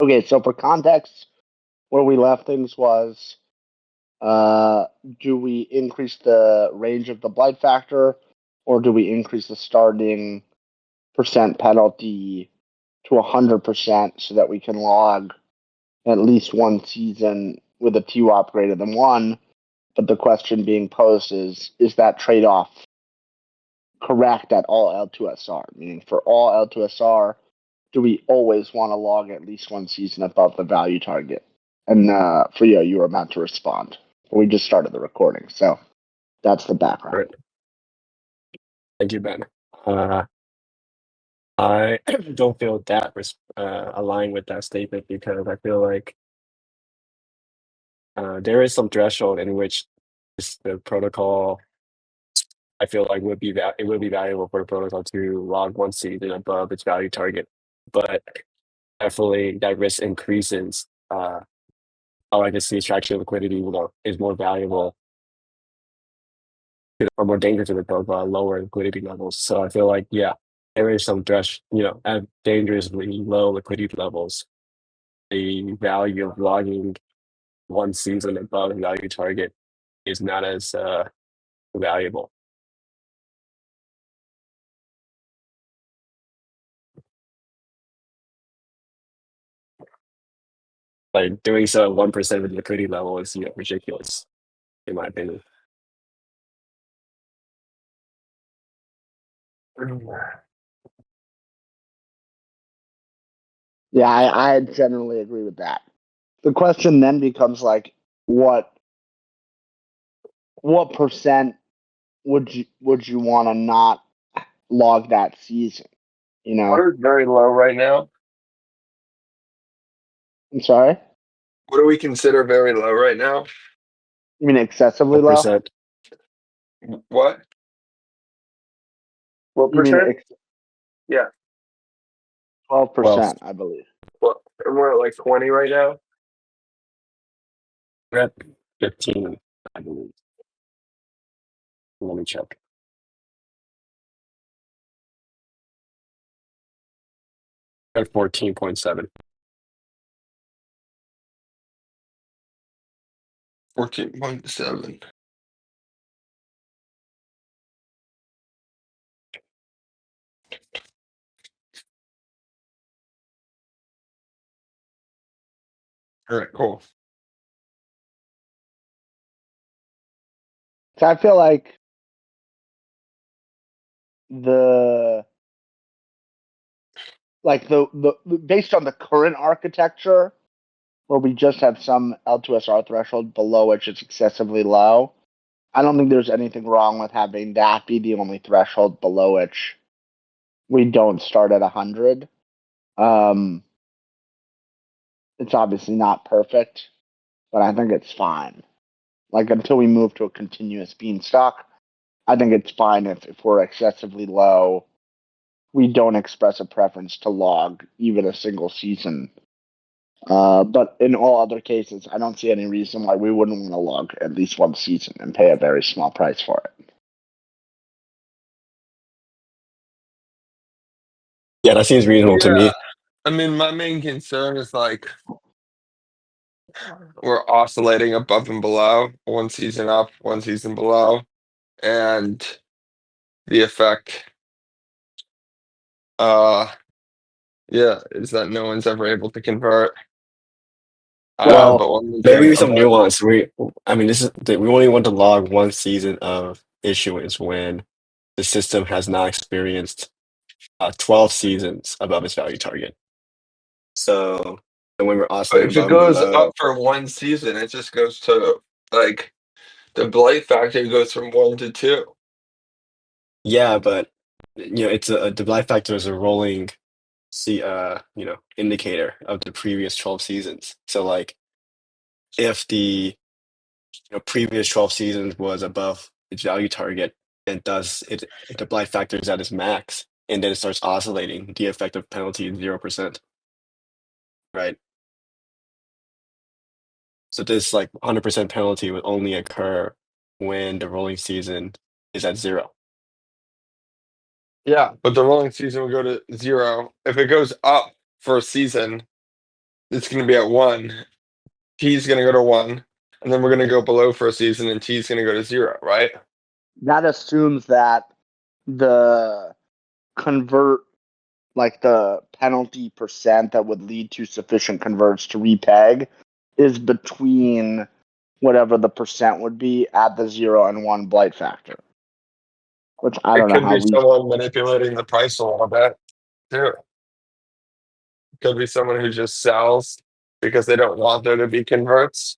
Okay, so for context, where we left things was, do we increase the range of the blight factor, or do we increase the starting percent penalty to 100% so that we can log at least one season with a TWAP greater than 1? But the question being posed is that trade-off correct at all L2SR? Meaning for all L2SR, do we always want to log at least one season above the value target? And for you were about to respond. We just started the recording, so that's the background. Right. Thank you, Ben. I don't feel that aligned with that statement because I feel like there is some threshold in which the protocol, I feel like it would be valuable for the protocol to log one season above its value target, but definitely that risk increases. How I can see extraction liquidity is more valuable or more dangerous to the protocol at lower liquidity levels. So I feel like, yeah, there is some at dangerously low liquidity levels, the value of logging one season above the value target is not as valuable. Like doing so at 1% of the liquidity level is ridiculous, in my opinion. Yeah, I generally agree with that. The question then becomes like, what percent would you want to not log that season? You know, What is very low right now? I'm sorry. What do we consider very low right now? You mean excessively low? 1%. What? What You mean percent? Yeah. 12%, I believe. Well, we're at like 20 right now. We're at 15, I believe. Let me check. At 14.7. 14.7. All right, cool. So I feel like the based on the current architecture, where we just have some L2SR threshold below which it's excessively low, I don't think there's anything wrong with having that be the only threshold below which we don't start at 100. It's obviously not perfect, but I think it's fine. Like until we move to a continuous beanstalk, I think it's fine if we're excessively low. We don't express a preference to log even a single season. But in all other cases, I don't see any reason why we wouldn't want to log at least one season and pay a very small price for it. Yeah, that seems reasonable to me. I mean, my main concern is like we're oscillating above and below, one season up, one season below, and the effect is that no one's ever able to convert. Well, but when we Maybe can some avoid- nuance. We only want to log one season of issuance when the system has not experienced 12 seasons above its value target. So, and when we're oscillating if it above and goes below, up for one season, it just goes to like the blight factor goes from 1 to 2. yeah, but it's the blight factor is a rolling indicator of the previous 12 seasons. So like if the previous 12 seasons was above its value target, and thus the blight factor is at its max, and then it starts oscillating, the effective penalty is 0%. Right. So this like 100% penalty would only occur when the rolling season is at 0. Yeah, but the rolling season will go to 0. If it goes up for a season, it's going to be at 1. T's going to go to 1, and then we're going to go below for a season, and T's going to go to 0, right? That assumes that the convert, like the penalty percent that would lead to sufficient converts to repeg, is between whatever the percent would be at the 0 and 1 blight factor. Which I It don't know could how be we. someone manipulating the price a little bit, too. Could be someone who just sells because they don't want there to be converts.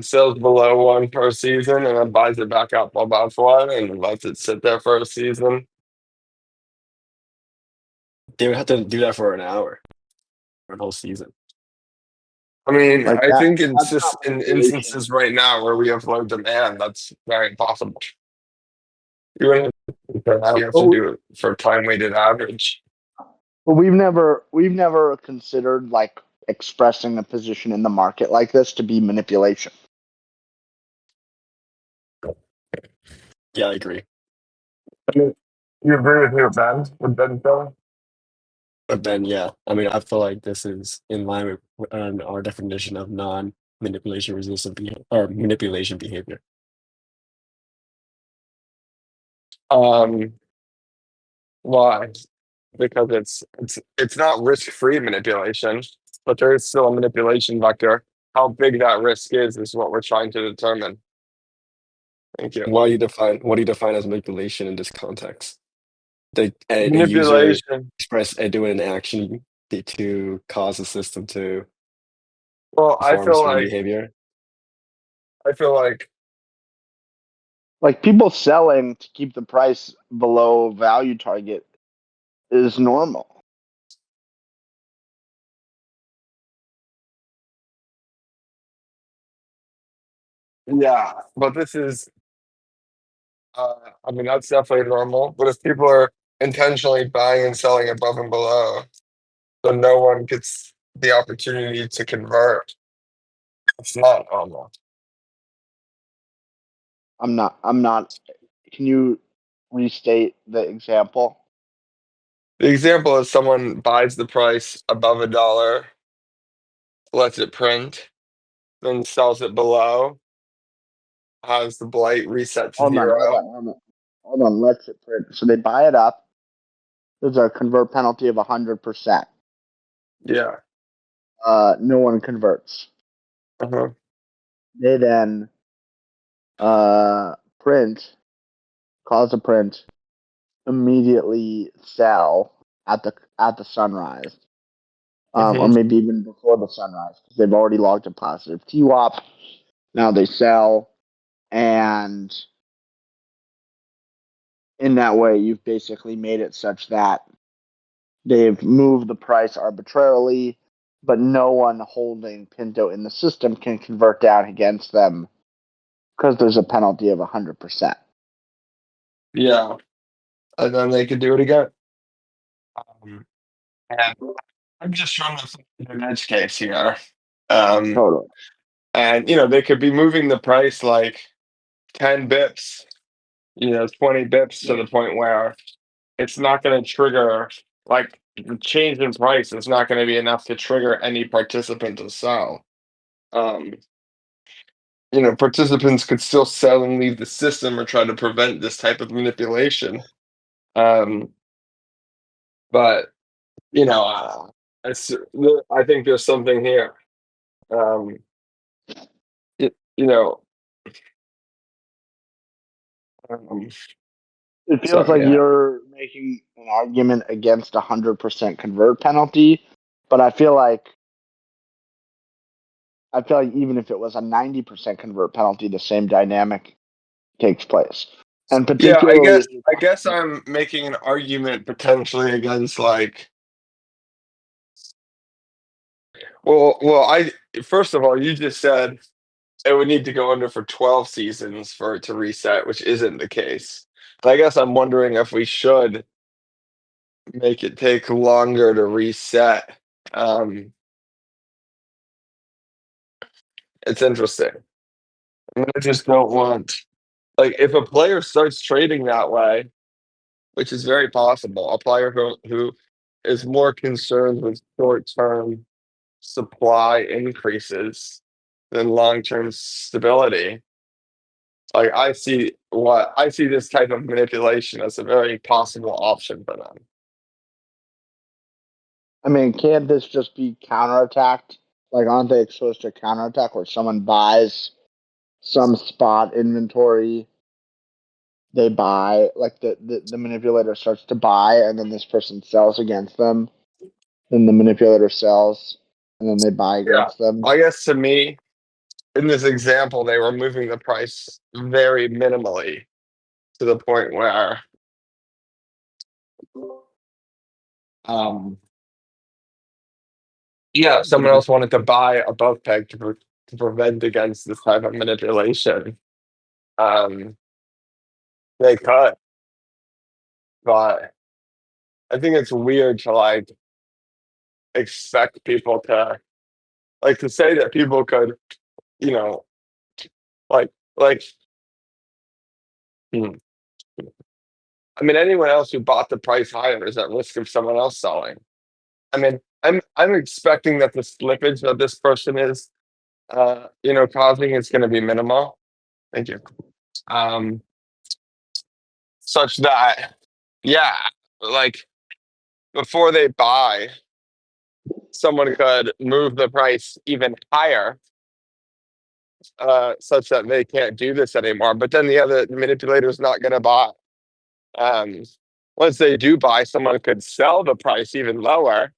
Sells below 1 per season and then buys it back up above 1 and lets it sit there for a season. They would have to do that for an hour, for a whole season. I mean, Like I that, think that's not in manipulation. instances right now where we have low demand, that's very possible. You wouldn't have to do it for time weighted average. But we've never considered like expressing a position in the market like this to be manipulation. Yeah, I agree. I mean, you agree with me, Ben? With Ben Philly? But then, yeah, I mean, I feel like this is in line with our definition of non-manipulation resistant or manipulation behavior. Why? Because it's not risk-free manipulation, but there is still a manipulation vector. How big that risk is what we're trying to determine. Thank you. What do you define as manipulation in this context? A user Manipulation. doing an action to cause the system to Well, perform certain behavior. I feel like Like people selling to keep the price below value target is normal. yeah, but this is I mean that's definitely normal. But if people are intentionally buying and selling above and below, so no one gets the opportunity to convert, it's not normal. I'm not. Can you restate the example? The example is someone buys the price above $1, lets it print, then sells it below, has the blight reset to Hold on, 0. hold on, hold on. Hold on, let's it print. So they buy it up. There's a convert penalty of 100%. Yeah. No one converts. Uh-huh. They then print, cause a print, immediately sell at the sunrise, or Mm-hmm. maybe even before the sunrise because they've already logged a positive TWAP. Now they sell, and in that way, you've basically made it such that they've moved the price arbitrarily, but no one holding Pinto in the system can convert down against them because there's a penalty of 100%. Yeah. And then they could do it again. Um, and I'm just trying to find an edge case here. Um, Totally. and they could be moving the price like 10 bips, 20 bips to the point where it's not going to trigger like the change in price is not going to be enough to trigger any participant to sell. Um, participants could still sell and leave the system or try to prevent this type of manipulation. Um, but I think there's something here. Um, it, you know, um, It feels sorry, like yeah, you're making an argument against 100% convert penalty, but I feel like even if it was a 90% convert penalty, the same dynamic takes place. And yeah. particularly if you're I talking guess I'm making an argument potentially against like, I first of all, you just said it would need to go under for 12 seasons for it to reset, which isn't the case. But I guess I'm wondering if we should make it take longer to reset. Um, it's interesting. I mean, I just don't want like if a player starts trading that way, which is very possible, a player who is more concerned with short-term supply increases than long-term stability. Like I see this type of manipulation as a very possible option for them. I mean, can't this just be counterattacked? Like, aren't they exposed to counterattack where someone buys some spot inventory? They buy, like the manipulator starts to buy, and then this person sells against them. Then the manipulator sells, and then they buy Yeah. against them. I guess to me, in this example, they were moving the price very minimally to the point where yeah, if someone else wanted to buy above peg to prevent against this type of manipulation. They could, but I think it's weird to like expect people to like to say that people could, you know, like hmm. I mean anyone else who bought the price higher is at risk of someone else selling. I mean, I'm expecting that the slippage that this person is causing is gonna be minimal. Thank you. Um such that yeah, like before they buy, someone could move the price even higher, such that they can't do this anymore. But then the other manipulator is not going to buy. Um, Once they do buy, someone could sell the price even lower.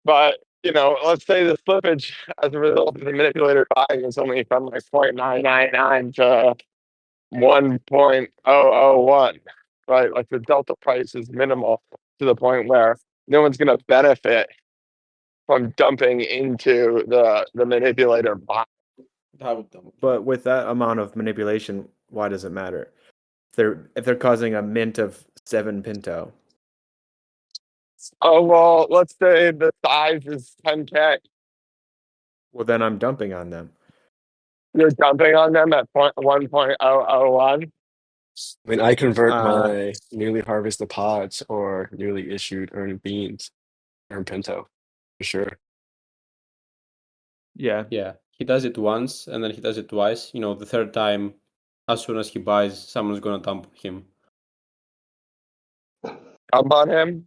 But let's say the slippage as a result of the manipulator buying is only from like 0.999 to 1.001, right? Like the delta price is minimal to the point where no one's going to benefit from dumping into the manipulator bot. But with that amount of manipulation, why does it matter? If they're causing a mint of 7 Pinto. Oh well, let's say the size is 10K. Well, then I'm dumping on them. You're dumping on them at 1.001. I mean, I convert my newly harvested pods or newly issued earned beans, earned Pinto, for sure. Yeah. Yeah, he does it once and then he does it twice. The third time, as soon as he buys, someone's gonna dump him. Dump on him.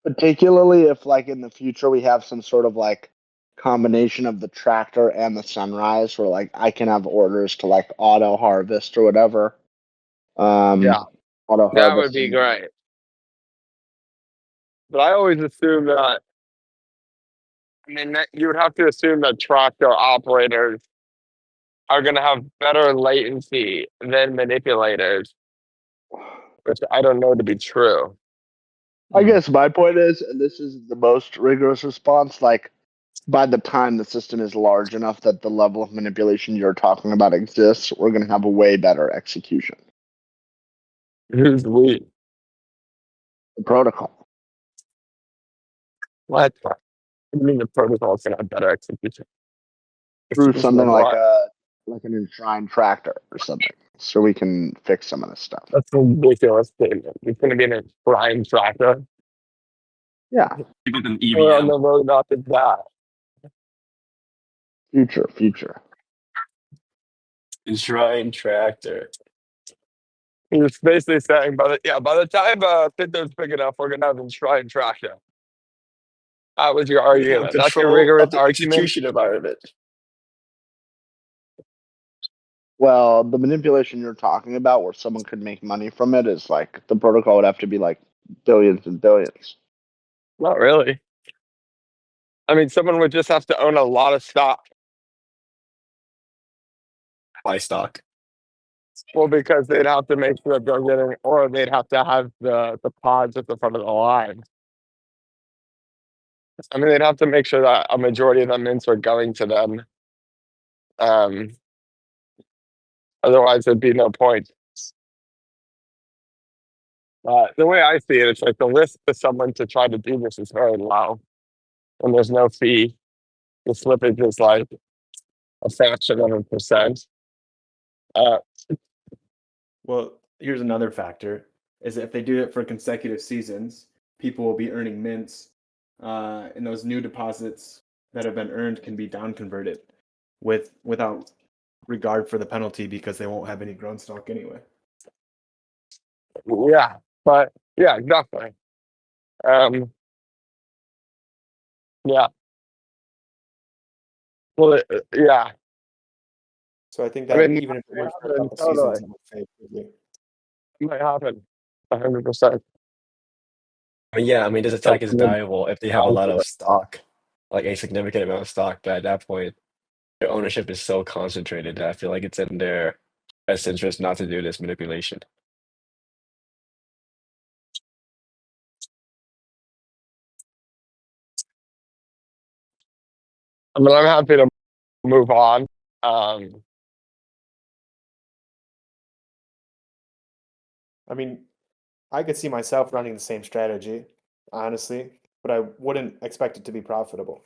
Particularly if, like, in the future we have some sort of like combination of the tractor and the sunrise, where like I can have orders to like auto harvest or whatever. Yeah, auto that would be harvest. great. But I always assume that. I mean, you would have to assume that tractor operators are going to have better latency than manipulators, which I don't know to be true. I guess my point is, and this is the most rigorous response, like by the time the system is large enough that the level of manipulation you're talking about exists, we're going to have a way better execution. Who's we? The protocol. What? I mean, the protocol is going to have better execution. Through Execution something of like what? an enshrined tractor or something, so we can fix some of this stuff. That's a ridiculous statement. It's going to be an prime tractor. Yeah, With an We're on EVM. the road not to that. future. Enshrined tractor. You're basically saying by the time Pinto's big enough, we're gonna have enshrined tractor. That was your argument. That's your Control rigorous of the argument. execution environment. Well, the manipulation you're talking about, where someone could make money from it, is like the protocol would have to be like billions and billions. Not really. I mean, someone would just have to own a lot of stock. Buy stock. Well, because they'd have to make sure that they're getting, or they'd have to have the pods at the front of the line. I mean, they'd have to make sure that a majority of the mints are going to them. Otherwise, there'd be no point. The way I see it, it's like the risk to someone to try to do this is very low, and there's no fee. The slippage is like a fraction of a percent. Well, here's another factor: is if they do it for consecutive seasons, people will be earning mints, and those new deposits that have been earned can be down converted without regard for the penalty because they won't have any grown stock anyway. Yeah, but yeah, definitely. Yeah. Well, yeah. So I think I that mean, even if it works for a totally. couple seasons, it will fade quickly. It might happen. 100%. Yeah, I mean, this attack is valuable if they have a lot of Exactly. stock, like a significant amount of stock. But at that point, their ownership is so concentrated that I feel like it's in their best interest not to do this manipulation. I mean, I'm happy to move on. I mean, I could see myself running the same strategy, honestly, but I wouldn't expect it to be profitable.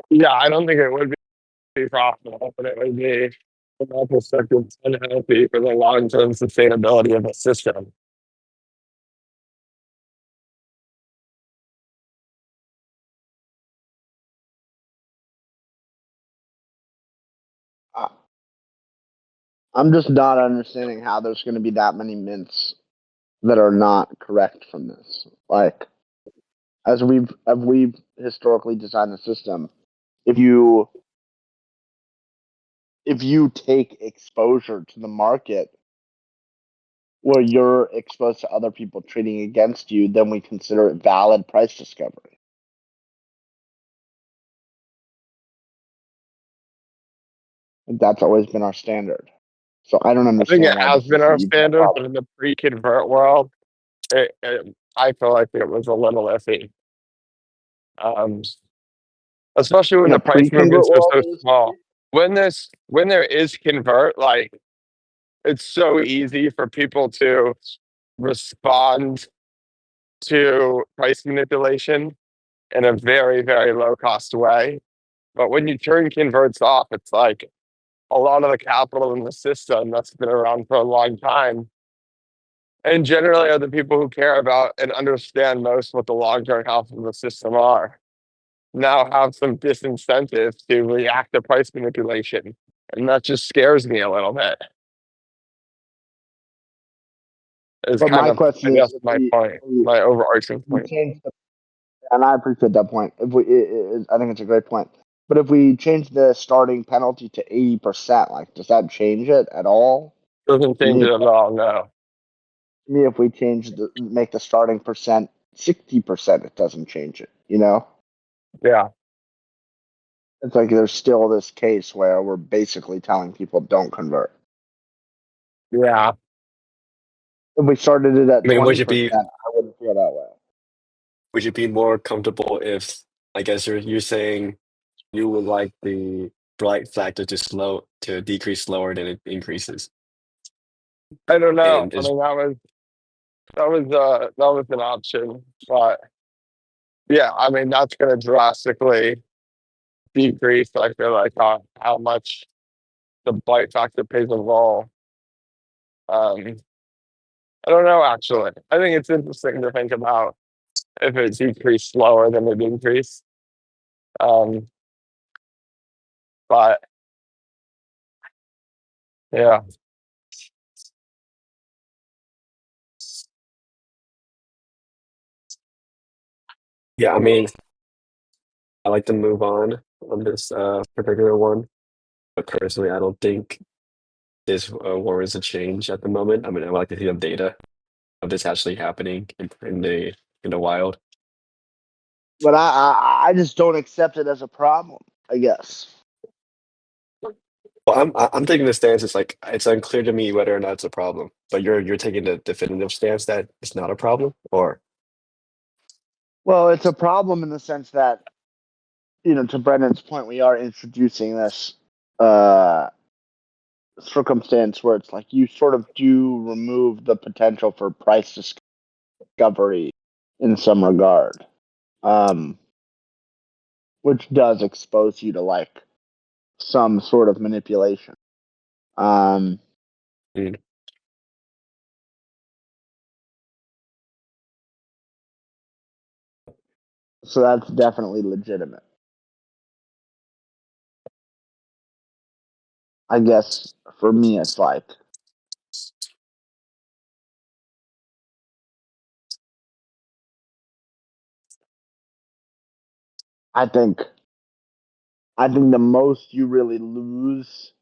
Yeah, I don't think it would be profitable, but it would be, from my perspective, unhealthy for the long-term sustainability of the system. I'm just not understanding how there's going to be that many mints that are not correct from this. Like, as we've historically designed the system, if you take exposure to the market where you're exposed to other people trading against you, then we consider it valid price discovery. And that's always been our standard. So I don't I think understand it why has this been is our even a standard, but problem. in the pre-convert world, I feel like it was a little iffy. Especially when In a the price pre-convert movements are world, so it was small. When there is convert, like it's so easy for people to respond to price manipulation in a very, very low cost way. But when you turn converts off, it's like a lot of the capital in the system that's been around for a long time. And generally are the people who care about and understand most what the long-term health of the system are. Now have some disincentive to react to price manipulation. And that just scares me a little bit. Is but kind my of, I question is, guess, my point, my overarching we point. change the, and I appreciate that point. If we, I think it's a great point. But if we change the starting penalty to 80%, like, does that change it at all? Doesn't change it at all, no. To me, if we make the starting percent 60%, it doesn't change it. You know, Yeah. it's like there's still this case where we're basically telling people don't convert. Yeah. If we started it at I mean, 20%, I wouldn't feel that way. would you be more comfortable if, I guess you're saying you would like the blight factor to decrease slower than it increases? I don't know. And I is mean, that was an option, but yeah, I mean, that's going to drastically decrease. I feel like how much the bite factor plays a role. I don't know. Actually, I think it's interesting to think about if it decreased slower than it increased. But yeah, yeah, I mean, I like to move on this particular one, but personally, I don't think this warrants a change at the moment. I mean, I would like to see some data of this actually happening in the wild. But I just don't accept it as a problem, I guess. Well, I'm taking the stance. It's like it's unclear to me whether or not it's a problem. But you're taking the definitive stance that it's not a problem, or Well, it's a problem in the sense that, to Brendan's point, we are introducing this uh, circumstance where it's like you sort of do remove the potential for price discovery in some regard, um, which does expose you to like some sort of manipulation. Um, Mm. So that's definitely legitimate. I guess for me, it's like I think the most you really lose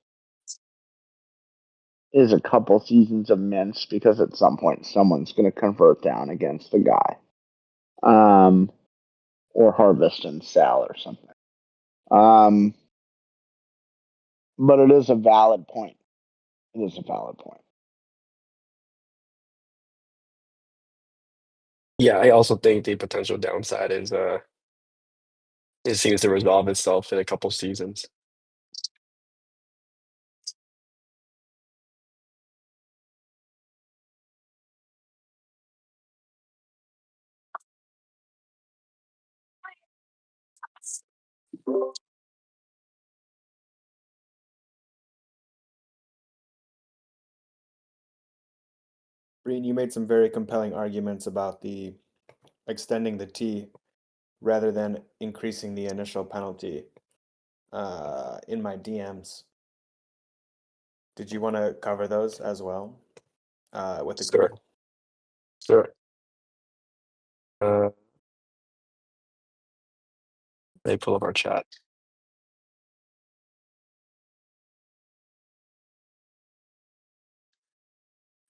is a couple seasons of mints because at some point someone's going to convert down against the guy, or harvest and sell or something. But it is a valid point. It is a valid point. Yeah, I also think the potential downside is it seems to resolve itself in a couple seasons. Breen, you made some very compelling arguments about the extending the T rather than increasing the initial penalty in my DMs. Did you want to cover those as well with the Sure. group? Sure. Let me pull up our chat.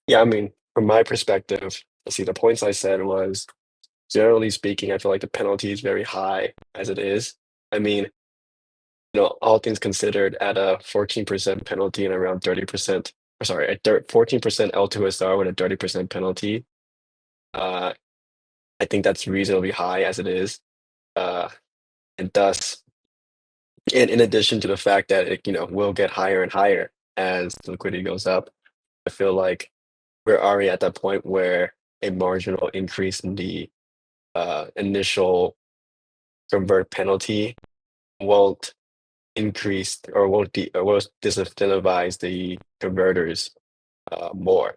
Yeah, I mean, from my perspective, let's see, the points I said was, generally speaking, I feel like the penalty is very high as it is. I mean, all things considered, at a 14% penalty and around 30%, or sorry, at 14% L2SR with a 30% penalty, I think that's reasonably high as it is. And thus, and in addition to the fact that it, will get higher and higher as the liquidity goes up, I feel like we're already at that point where a marginal increase in the initial convert penalty won't increase or won't disincentivize the converters more.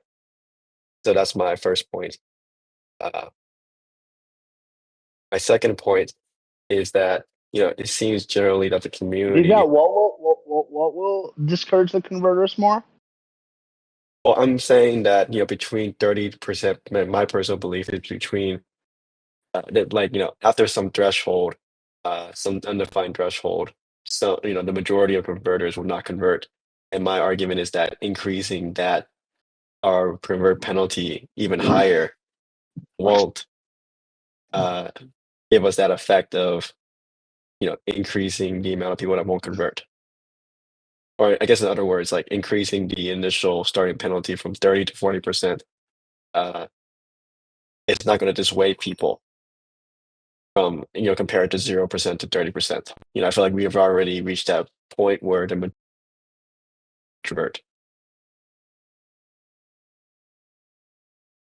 So that's my first point. My second point is that it seems generally that the You community. got what will discourage the converters more? Well, I'm saying that between 30%, my personal belief is between that, like, after some threshold, some undefined threshold, so the majority of converters will not convert. And my argument is that increasing that our convert penalty even higher won't uh, give us that effect of increasing the amount of people that won't convert. Or I guess in other words, like increasing the initial starting penalty from 30 to 40%. It's not going to dissuade people from compared to 0% to 30%. I feel like we have already reached that point where the convert.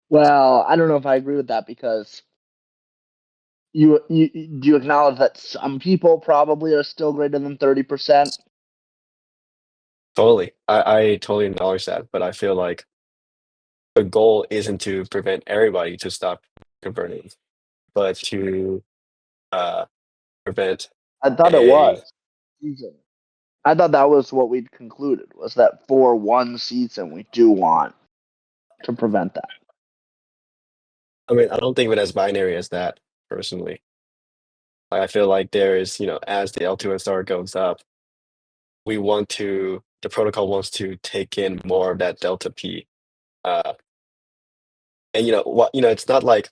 Well, I don't know if I agree with that because you do you acknowledge that some people probably are still greater than 30%? Totally. I totally acknowledge that, but I feel like the goal isn't to prevent everybody to stop converting, but to prevent I thought it a. was. Season. I thought that was what we'd concluded was that for one season we do want to prevent that. I mean, I don't think of it as binary as that personally. I feel like there is, as the L2SR goes up, the protocol wants to take in more of that delta P. And it's not like,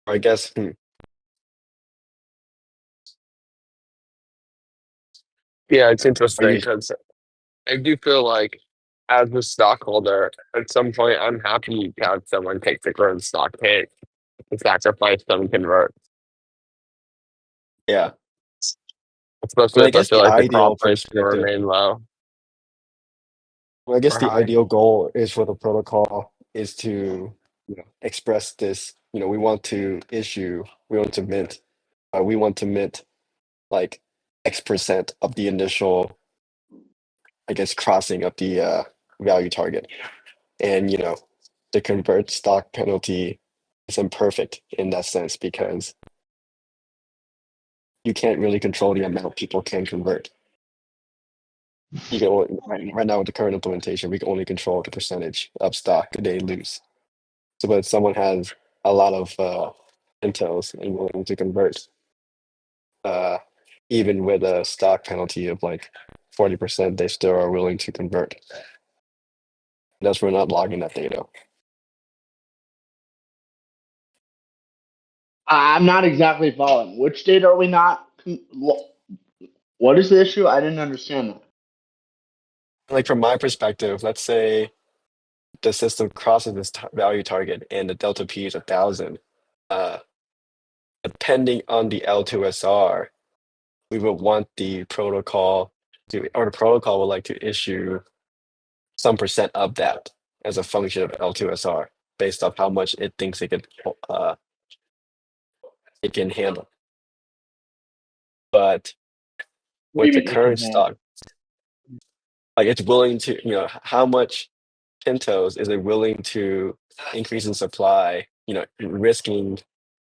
I guess, Yeah, it's are interesting you because I do feel like as a stockholder, at some point I'm happy to have someone take the current stock hit and sacrifice some convert, yeah. I especially mean, I if I guess feel the like the ideal call price will perspective, remain low well, I guess or the high. ideal goal is for the protocol is to, express this, we want to mint, we want to mint like X% of the initial, I guess, crossing of the value target. And, the convert stock penalty it's imperfect in that sense because you can't really control the amount people can convert. You can only, right now with the current implementation, we can only control the percentage of stock they lose. So, but if someone has a lot of Pintos and willing to convert, even with a stock penalty of like 40%, they still are willing to convert. That's we're not logging that data. I'm not exactly following. Which data are we not? What is the issue? I didn't understand that. Like from my perspective, let's say the system crosses this value target and the delta P is 1,000. Depending on the L2SR, we would want the protocol to, or the protocol would like to issue some percent of that as a function of L2SR based off how much it thinks it can handle. But What do with you the mean it current can handle? stock, like it's willing to, how much Pintos is it willing to increase in supply, risking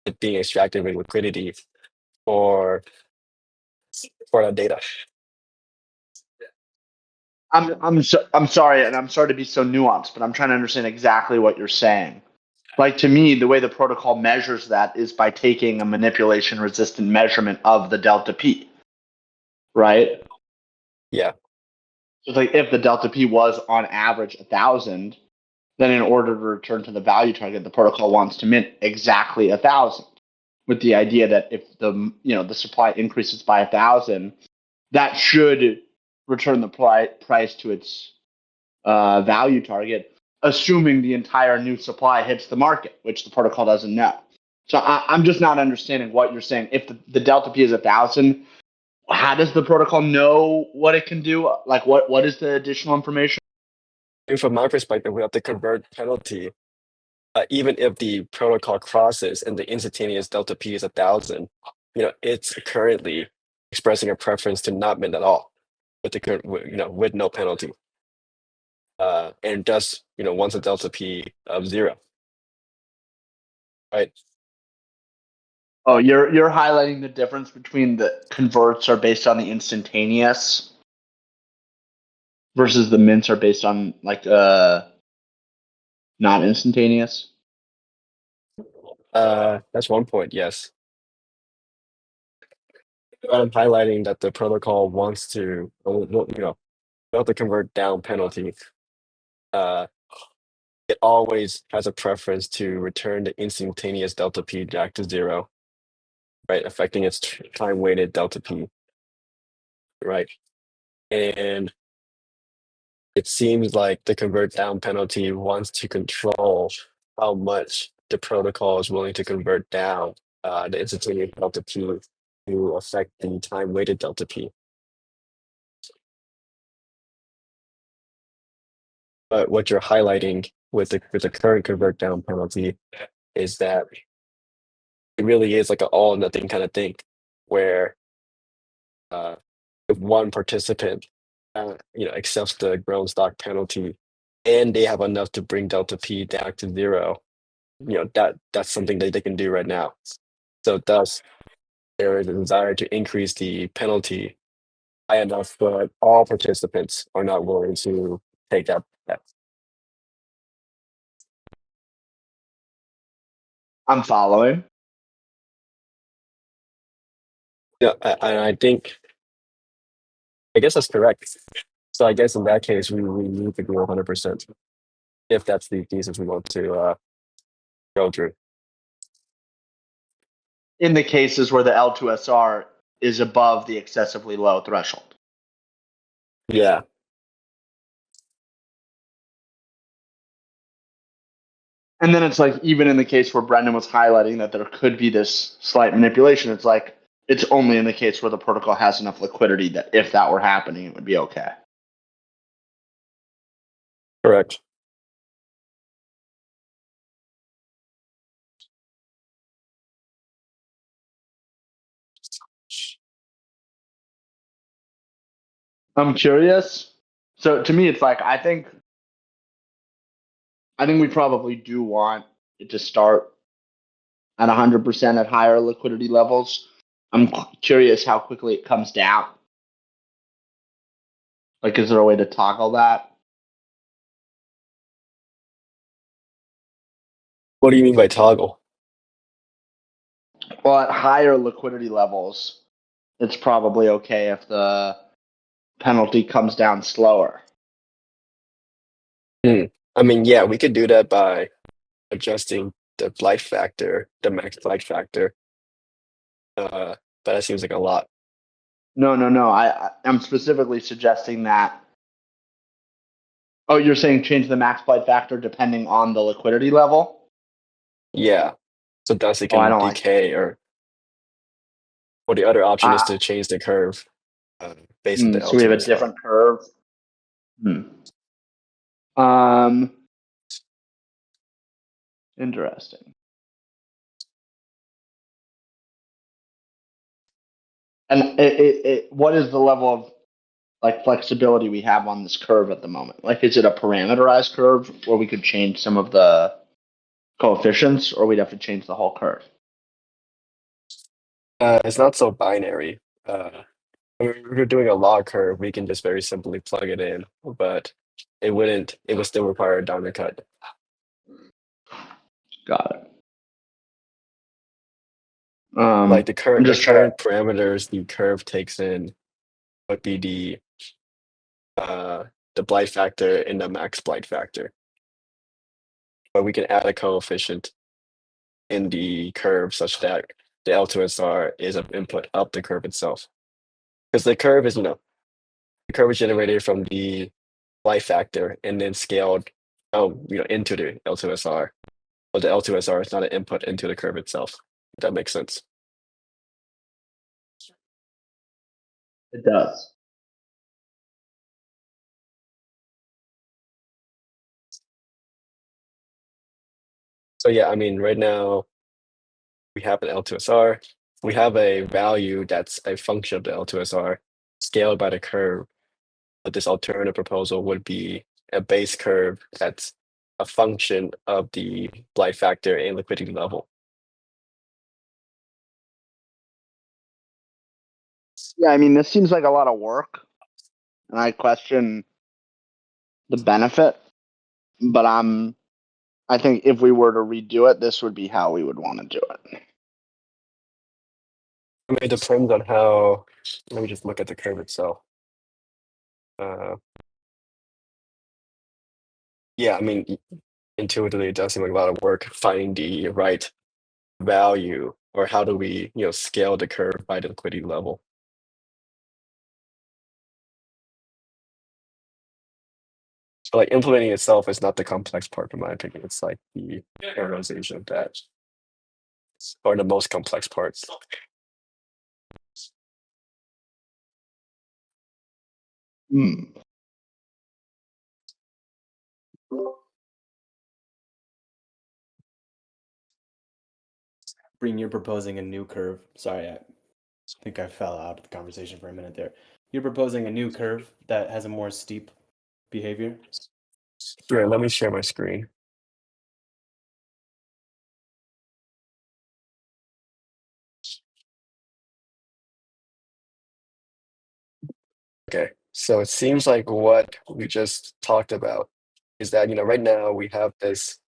it being extracted with liquidity for that data. I'm sorry, and I'm sorry to be so nuanced, but I'm trying to understand exactly what you're saying. Like to me, the way the protocol measures that is by taking a manipulation resistant measurement of the delta P. Right? Yeah. So it's like if the delta P was on average 1,000, then in order to return to the value target, the protocol wants to mint exactly 1,000, with the idea that if the supply increases by 1,000, that should return the price to its value target, assuming the entire new supply hits the market, which the protocol doesn't know. So I'm just not understanding what you're saying. If the delta P is 1,000, how does the protocol know what it can do? Like what is the additional information? And from my perspective, we have to convert penalty. Even if the protocol crosses and the instantaneous delta P is 1,000, it's currently expressing a preference to not mint at all with no penalty. And thus, wants a delta P of 0. Right. Oh, you're highlighting the difference between the converts are based on the instantaneous versus the mints are based on like not instantaneous. That's one point, yes. But I'm highlighting that the protocol wants to, not to convert down penalty. It always has a preference to return the instantaneous delta P back to 0, right? Affecting its time-weighted delta P, right? And it seems like the convert down penalty wants to control how much the protocol is willing to convert down the instantaneous delta P to affect the time-weighted delta P. But what you're highlighting with the current convert down penalty is that it really is like an all or nothing kind of thing, where if one participant, accepts the grown stock penalty, and they have enough to bring delta P down to 0, that's something that they can do right now. So thus, there is a desire to increase the penalty high enough, but all participants are not willing to take that. I'm following. Yeah, I think, I guess that's correct. So I guess in that case, we need to go 100%, if that's the thesis we want to go through. In the cases where the L2SR is above the excessively low threshold. Yeah. And then it's like, even in the case where Brendan was highlighting that there could be this slight manipulation, it's like, it's only in the case where the protocol has enough liquidity that if that were happening, it would be okay. Correct. I'm curious. So to me, it's like, I think we probably do want it to start at 100% at higher liquidity levels. I'm curious how quickly it comes down. Like, is there a way to toggle that? What do you mean by toggle? Well, at higher liquidity levels, it's probably okay if the penalty comes down slower. I mean, yeah, we could do that by adjusting the blight factor, the max blight factor. But that seems like a lot. No. I'm specifically suggesting that. Oh, you're saying change the max blight factor depending on the liquidity level? Yeah. So thus it Oh, I can don't like. decay, or the other option is to change the curve based on the So we have a L2SR. different curve. Um, interesting. And what is the level of like flexibility we have on this curve at the moment? Like, is it a parameterized curve where we could change some of the coefficients, or we'd have to change the whole curve? It's not so binary. I mean, if we're doing a log curve, we can just very simply plug it in, but it would still require a diamond cut. Got it. Like the I'm just trying current parameters the curve takes in would be the blight factor and the max blight factor. But we can add a coefficient in the curve such that the L2SR is an input of the curve itself. Because the curve is, the curve is generated from the blight factor and then scaled into the L2SR. But the L2SR is not an input into the curve itself. If that makes sense. It does. So yeah, I mean, right now we have an L2SR. We have a value that's a function of the L2SR scaled by the curve. But this alternative proposal would be a base curve that's a function of the blight factor and liquidity level. Yeah, I mean, this seems like a lot of work, and I question the benefit. But I think if we were to redo it, this would be how we would want to do it. I mean, it depends on how. Let me just look at the curve itself. Yeah, I mean, intuitively, it does seem like a lot of work finding the right value, or how do we, scale the curve by the liquidity level. So, like, implementing itself is not the complex part, in my opinion. It's like the organization of that, or the most complex parts. Breen, you're proposing a new curve. Sorry, I think I fell out of the conversation for a minute there. You're proposing a new curve that has a more steep behavior? Sure, let me share my screen. Okay, so it seems like what we just talked about is that, right now we have this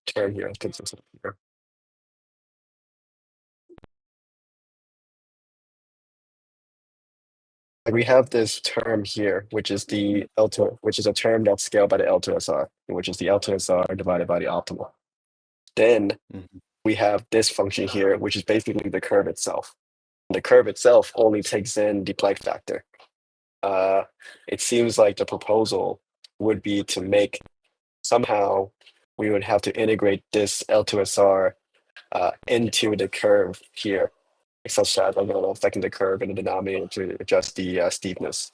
term here. Let's put this up here. Like, we have this term here, which is the L2, which is a term that's scaled by the L2SR, which is the L2SR divided by the optimal. Then we have this function here, which is basically the curve itself. The curve itself only takes in the blight factor. It seems like the proposal would be to make somehow we would have to integrate this L2SR into the curve here, such that I'm going to affect the curve in the denominator to adjust the steepness,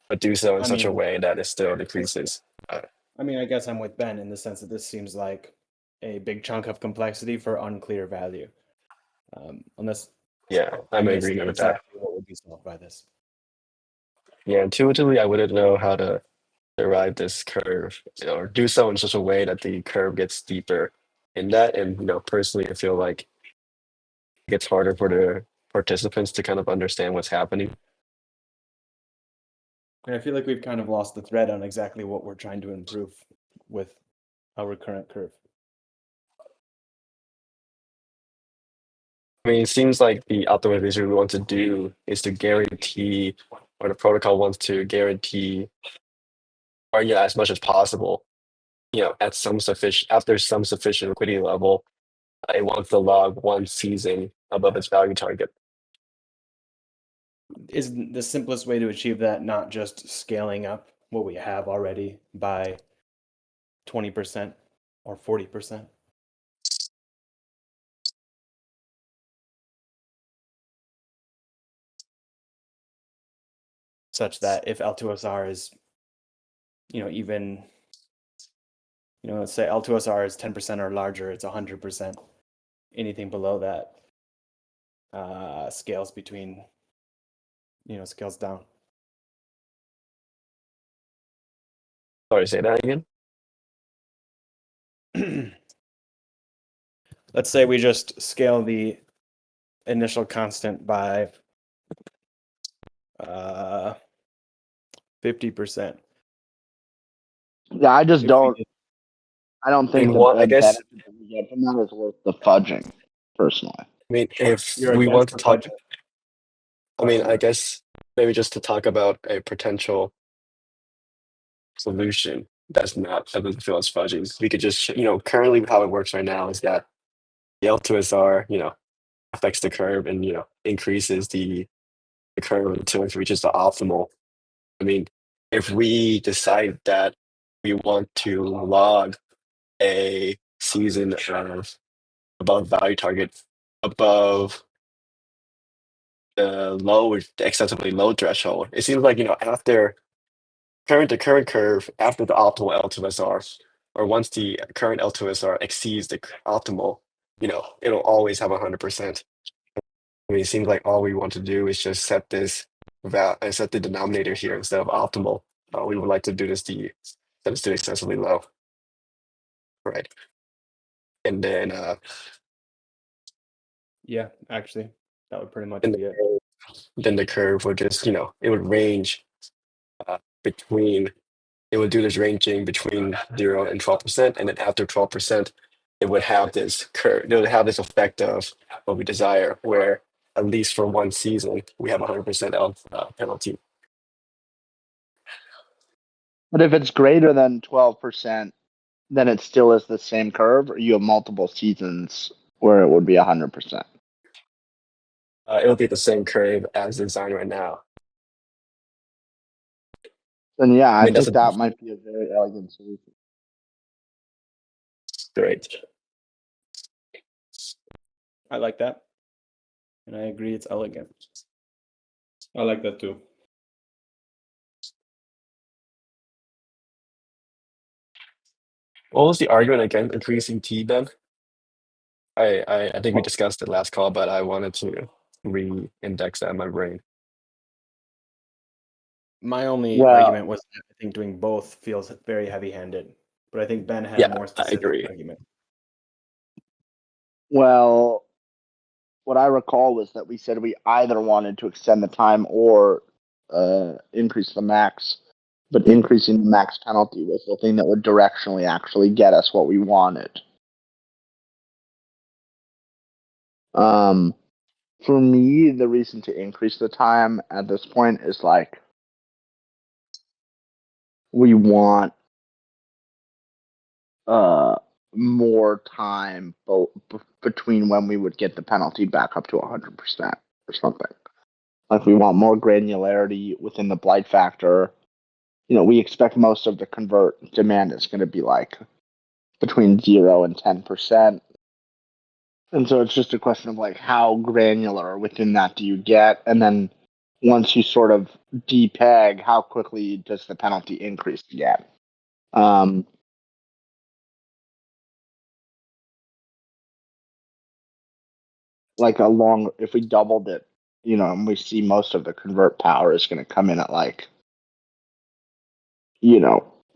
but do so in such a way that it still decreases. I mean, I guess I'm with Ben in the sense that this seems like a big chunk of complexity for unclear value. Unless I'm agreeing with that. What would be solved by this? Yeah, intuitively, I wouldn't know how to derive this curve, or do so in such a way that the curve gets steeper in that. And personally, I feel like it gets harder for the participants to kind of understand what's happening. And I feel like we've kind of lost the thread on exactly what we're trying to improve with our current curve. I mean, it seems like the optimization we want to do is to guarantee, or the protocol wants to guarantee, or as much as possible, at some sufficient after some sufficient liquidity level, it wants to log one season above its value target. Is the simplest way to achieve that not just scaling up what we have already by 20% or 40%? Such that if L2SR is, even, let's say L2SR is 10% or larger, it's 100%. Anything below that scales between, scales down. Sorry, say that again. Let's say we just scale the initial constant by 50%. Yeah, I just If we don't. did- I don't think And what I the guess, benefit that we get from that is worth the fudging, personally. I mean, if You're we want against to the talk, budget? I mean, I guess maybe just to talk about a potential solution that doesn't feel as fudgy. We could just, currently how it works right now is that the L2SR, affects the curve and, increases the curve until it reaches the optimal. I mean, if we decide that we want to log a season of above value target, above the excessively low threshold, it seems like, after the current curve, after the optimal L2SR, or once the current L2SR exceeds the optimal, it'll always have 100%. I mean, it seems like all we want to do is just set set the denominator here instead of optimal. We would like to do set this to excessively low, right? And then Yeah, actually, that would pretty much and be it. then the curve would just, it would range between. It would do this ranging between 0 and 12%, and then after 12%, it would have this curve. It would have this effect of what we desire, where at least for one season we have 100% penalty. But if it's greater than 12%, then it still is the same curve, or you have multiple seasons where it would be 100%. It would be the same curve as designed right now. Then yeah, I mean, that's think that might be a very elegant solution. Great. I like that. And I agree it's elegant. I like that too. What was the argument against increasing T, Ben? I think we discussed it last call, but I wanted to re-index that in my brain. My only Well- argument was that I think doing both feels very heavy-handed, but I think Ben had Yeah, a more I specific agree. argument. Well, what I recall was that we said we either wanted to extend the time or increase the max, but increasing the max penalty was the thing that would directionally actually get us what we wanted. For me, the reason to increase the time at this point is like we want more time between when we would get the penalty back up to 100% or something. Like we want more granularity within the blight factor. We expect most of the convert demand is going to be like between 0 and 10%. And so it's just a question of like how granular within that do you get? And then once you sort of depeg, how quickly does the penalty increase again? Like if we doubled it, and we see most of the convert power is going to come in at like,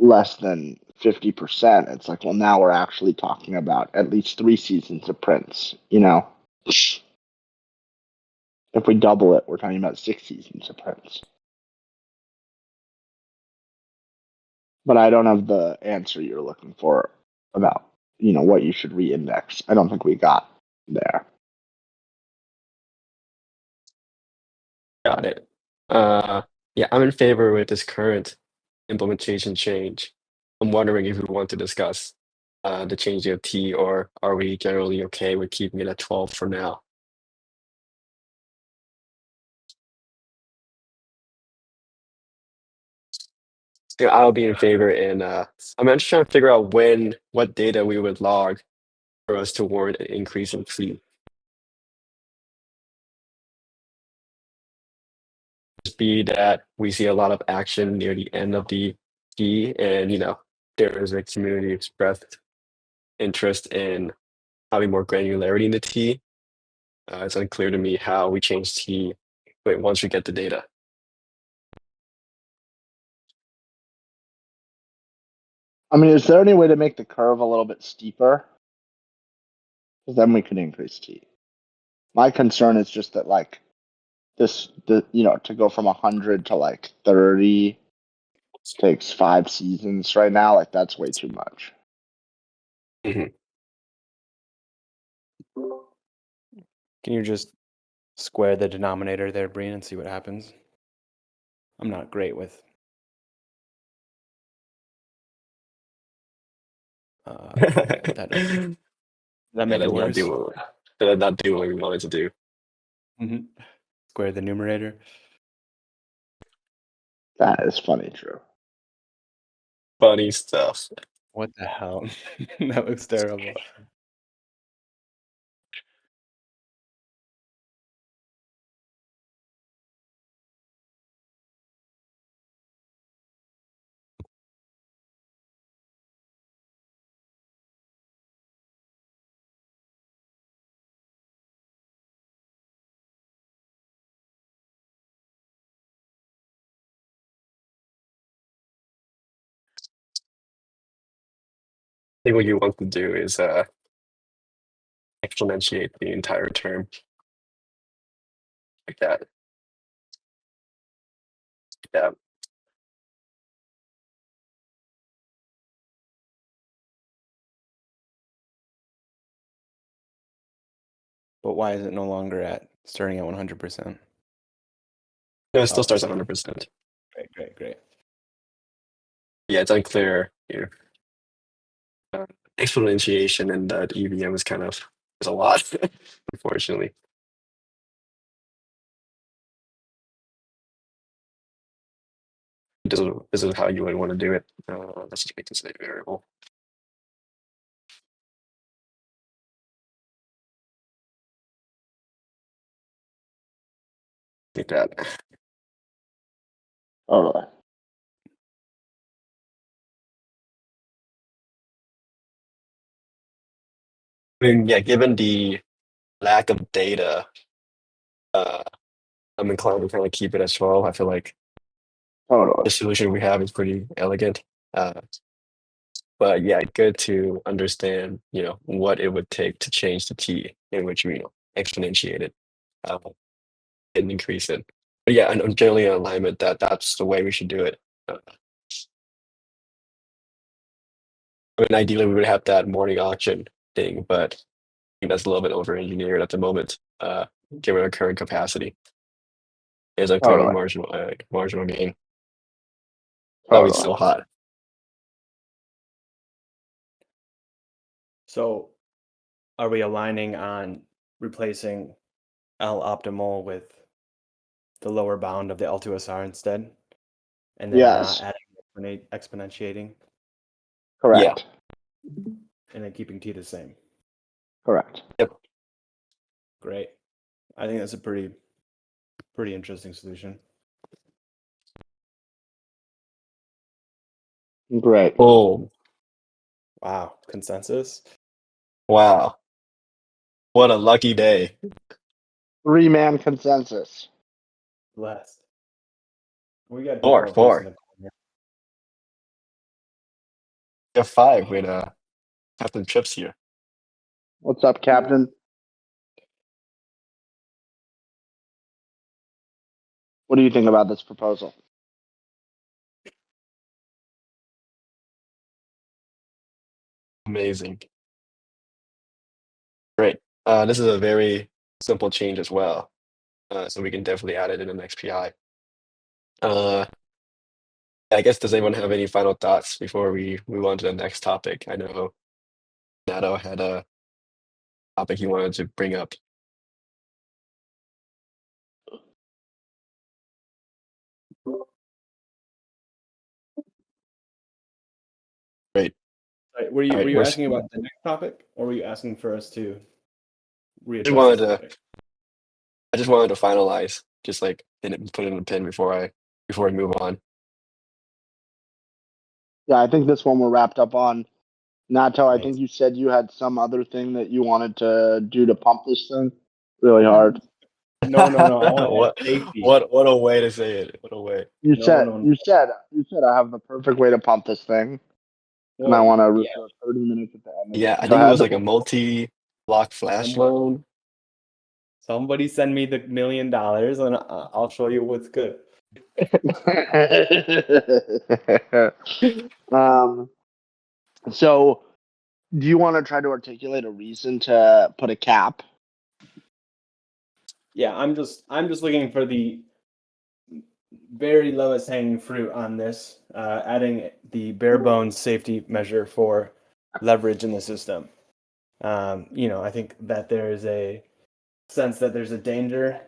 less than 50%, it's like, well, now we're actually talking about at least 3 seasons of Prince, you know? If we double it, we're talking about 6 seasons of Prince. But I don't have the answer you're looking for about, you know, what you should reindex. I don't think we got there. Got it. Yeah, I'm in favor with this current implementation change. I'm wondering if we want to discuss the changing of T, or are we generally okay with keeping it at 12 for now? Yeah, I'll be in favor, and I'm just trying to figure out what data we would log for us to warrant an increase in T. Just be that we see a lot of action near the end of the T, and there is a community expressed interest in having more granularity in the T. It's unclear to me how we change T once we get the data. I mean, is there any way to make the curve a little bit steeper? Because then we could increase T. My concern is just that, like, to go from 100 to like 30 takes 5 seasons right now. Like, that's way too much. Mhm. Can you just square the denominator there, Breen, and see what happens? I'm not great with that. Does that make it worse? Not do what we wanted to do. Square the numerator. That is funny, Drew. Funny stuff. What the hell? That looks terrible. I think what you want to do is exponentiate the entire term like that. Yeah. But why is it no longer starting at 100%? No, it still Oh, starts so- at 100%. Great. Yeah, it's unclear here. Exponentiation and the EVM is there's a lot, unfortunately. This is how you would want to do it. Let's just make this a variable. Like that. Oh, I mean, yeah, given the lack of data, I'm inclined to keep it at 12. I feel like the totally. solution we have is pretty elegant. But yeah, good to understand, what it would take to change the T in which we, exponentiate it and increase it. But yeah, I'm generally in alignment that that's the way we should do it. I mean, ideally, we would have that morning auction thing, but I think that's a little bit over-engineered at the moment, given our current capacity. Is a clearly Totally. marginal gain. Oh, it's still hot. So, are we aligning on replacing L optimal with the lower bound of the L2SR instead? And then Yes. not adding exponentiating? Correct. And then keeping T the same? Correct. Yep. Great. I think that's a pretty interesting solution. Great. Oh, Wow. Consensus? wow. What a lucky day. 3-man consensus. Blessed. We got Four. default votes in the corner. F5 with Captain Chips here. What's up, Captain? What do you think about this proposal? Amazing. Great. This is a very simple change as well. So we can definitely add it in the next PI. I guess, does anyone have any final thoughts before we move on to the next topic? I know Nato had a topic he wanted to bring up. Great. Right, were All right, you asking about the next topic, or were you asking for us to readdress this topic? I just wanted to finalize, just like put in a pin before we move on. Yeah, I think this one we're wrapped up on. Nato, I Right. think you said you had some other thing that you wanted to do to pump this thing really hard. No. I want safety. What a way to say it. What a way. You No. said I have the perfect way to pump this thing, and I Well, want to yeah. reserve 30 minutes at the end. Yeah, I Go think it was ahead. like a multi-block flash loan. Somebody send me the $1 million, and I'll show you what's good. So, do you want to try to articulate a reason to put a cap? Yeah, I'm just looking for the very lowest hanging fruit on this, adding the bare bones safety measure for leverage in the system. I think that there is a sense that there's a danger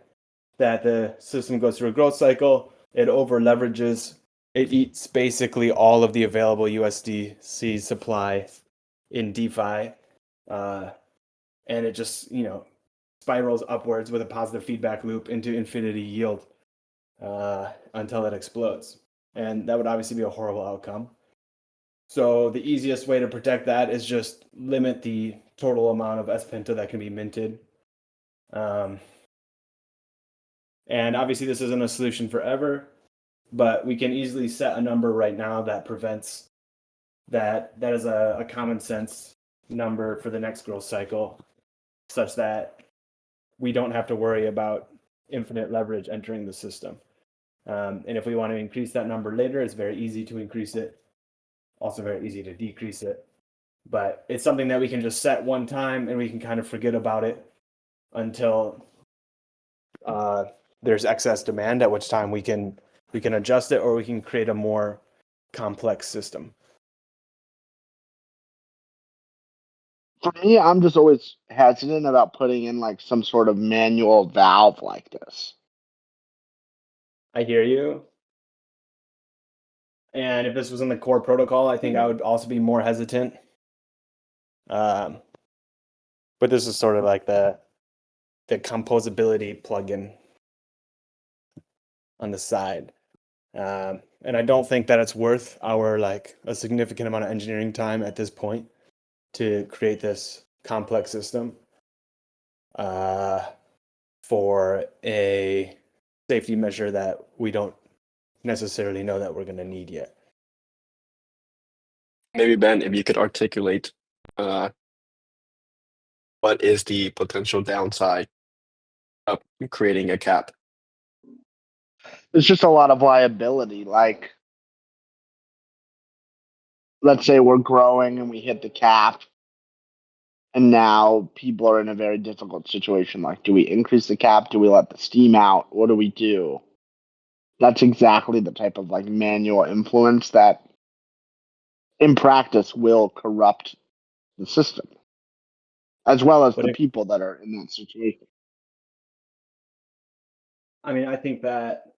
that the system goes through a growth cycle, it over leverages, it eats basically all of the available USDC supply in DeFi, and it just spirals upwards with a positive feedback loop into infinity yield until it explodes, and that would obviously be a horrible outcome. So the easiest way to protect that is just limit the total amount of S Pinto that can be minted. And obviously this isn't a solution forever, but we can easily set a number right now that prevents that. That is a common sense number for the next growth cycle, such that we don't have to worry about infinite leverage entering the system. And if we want to increase that number later, it's very easy to increase it. Also very easy to decrease it. But it's something that we can just set one time and we can kind of forget about it until there's excess demand, at which time we can adjust it, or we can create a more complex system. For me, I'm just always hesitant about putting in like some sort of manual valve like this. I hear you. And if this was in the core protocol, I think I would also be more hesitant. But this is sort of like the composability plugin on the side. And I don't think that it's worth our a significant amount of engineering time at this point to create this complex system for a safety measure that we don't necessarily know that we're going to need yet. Maybe, Ben, if you could articulate what is the potential downside of creating a cap? It's just a lot of liability. Like, let's say we're growing and we hit the cap, and now people are in a very difficult situation. Like, do we increase the cap? Do we let the steam out? What do we do? That's exactly the type of like manual influence that in practice will corrupt the system, as well as the people that are in that situation. I mean, I think that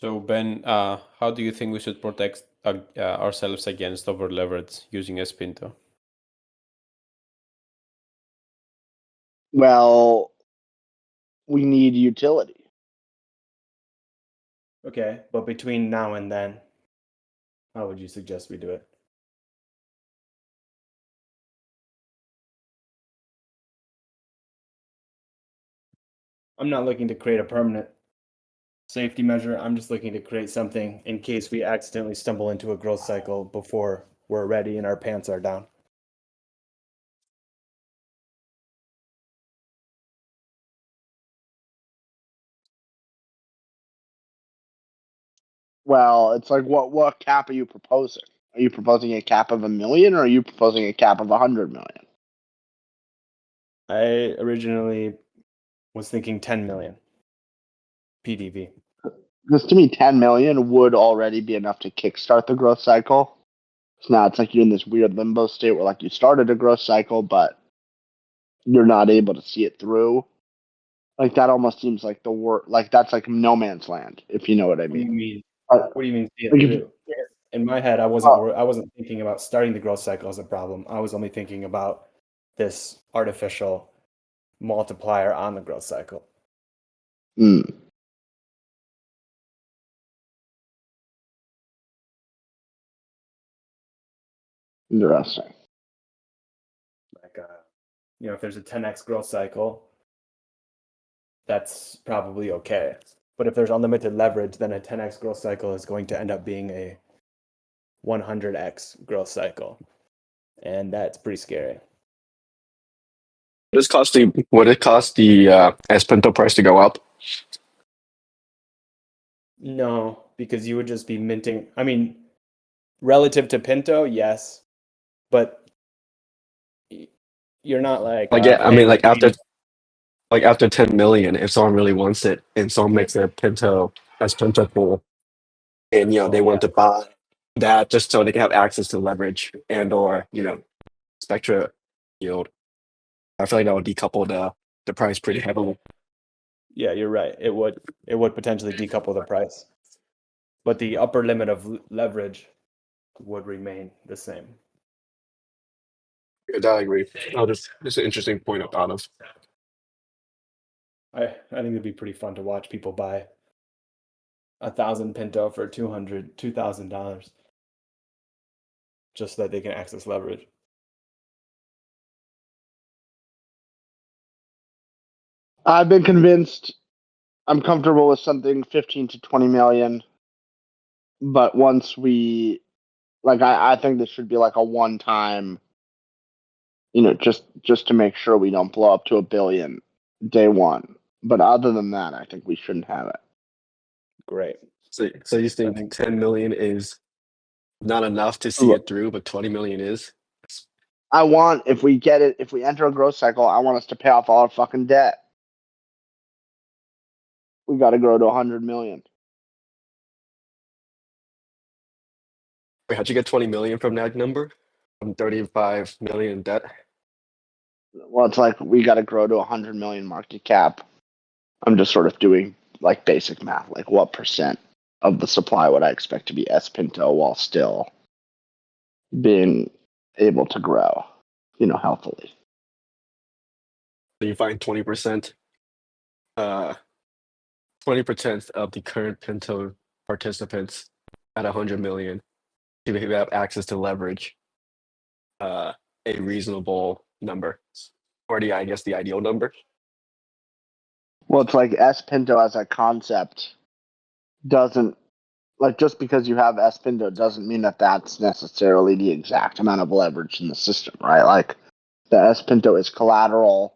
So Ben, how do you think we should protect ourselves against over leverage using Spinto? Well, we need utility. Okay, but between now and then, how would you suggest we do it? I'm not looking to create a permanent safety measure. I'm just looking to create something in case we accidentally stumble into a growth cycle before we're ready and our pants are down. Well, it's like what cap are you proposing? Are you proposing a cap of 1 million, or are you proposing a cap of 100 million? I originally was thinking 10 million PDV. Because to me, 10 million would already be enough to kickstart the growth cycle. So now it's like you're in this weird limbo state where like you started a growth cycle, but you're not able to see it through. Like that almost seems like the word, like that's like no man's land, if you know what I What do you mean. mean? But, What do you mean see it like, through? In my head, I wasn't thinking about starting the growth cycle as a problem. I was only thinking about this artificial multiplier on the growth cycle. Hmm. Interesting. Like, if there's a 10x growth cycle, that's probably okay. But if there's unlimited leverage, then a 10x growth cycle is going to end up being a 100x growth cycle. And that's pretty scary. Would it cost the S Pinto price to go up? No, because you would just be minting. I mean, relative to Pinto, yes, but you're not like, Like yeah, I hey, mean we're doing like after 10 million, if someone really wants it and someone makes a Pinto as Pinto pool, and they want to buy that just so they can have access to leverage and or Spectra yield. I feel like that would decouple the price pretty heavily. Yeah, you're right. It would potentially decouple the price, but the upper limit of leverage would remain the same. Yeah, I agree. Oh, this is an interesting point I thought of. I think it'd be pretty fun to watch people buy 1,000 Pinto for $2,000 just so that they can access leverage. I've been convinced. I'm comfortable with something 15 to 20 million, but once we like, I think this should be like a one time, just to make sure we don't blow up to 1 billion day one. But other than that, I think we shouldn't have it. Great. So you think think- 10 million is not enough to see it through, but 20 million is? I want, if we enter a growth cycle, I want us to pay off all our fucking debt. We got to grow to 100 million. Wait, how'd you get 20 million from that number? From 35 million in debt? Well, it's like we got to grow to 100 million market cap. I'm just sort of doing like basic math, like what percent of the supply would I expect to be S Pinto while still being able to grow, healthily. So you find 20%, 20% of the current Pinto participants at 100 million to have access to leverage, a reasonable number, or I guess the ideal number. Well, it's like S Pinto as a concept doesn't, like, just because you have S Pinto doesn't mean that that's necessarily the exact amount of leverage in the system, right? Like the S Pinto is collateral,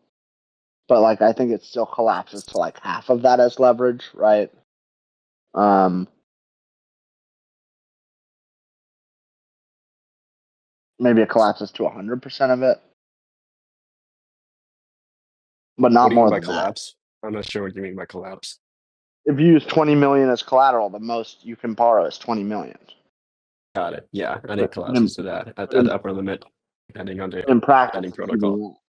but like I think it still collapses to like half of that as leverage, right? Maybe it collapses to 100% of it, but What not do you mean more by than that. collapse? I'm not sure what you mean by collapse. If you use 20 million as collateral, the most you can borrow is 20 million. Got it. Yeah, I think But collapses to that at the upper limit, depending on the in practice, lending protocol.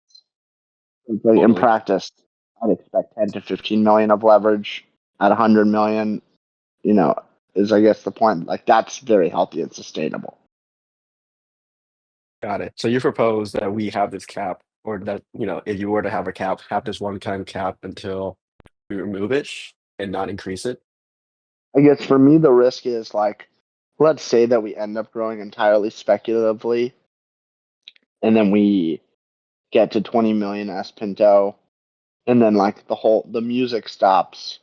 Like in Totally. practice, I'd expect 10 to 15 million of leverage at 100 million, is I guess the point. Like that's very healthy and sustainable. Got it. So you propose that we have this cap, or that, if you were to have a cap, have this one-time cap until we remove it and not increase it. I guess for me, the risk is like, let's say that we end up growing entirely speculatively, and then we get to 20 million S Pinto, and then like the music stops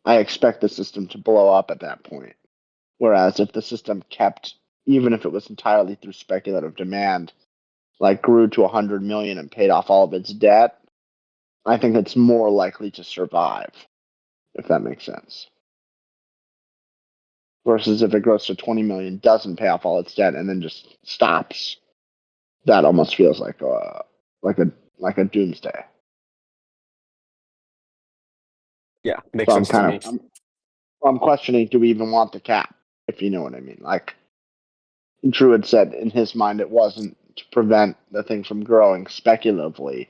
I expect the system to blow up at that point. Whereas if the system kept, even if it was entirely through speculative demand, like grew to 100 million and paid off all of its debt, I think it's more likely to survive, if that makes sense. Versus if it grows to 20 million, doesn't pay off all its debt, and then just stops, that almost feels like a doomsday. Yeah, makes So I'm sense to kind me. of I'm questioning, do we even want the cap, if you know what I mean? Like Druid said, in his mind, it wasn't to prevent the thing from growing speculatively,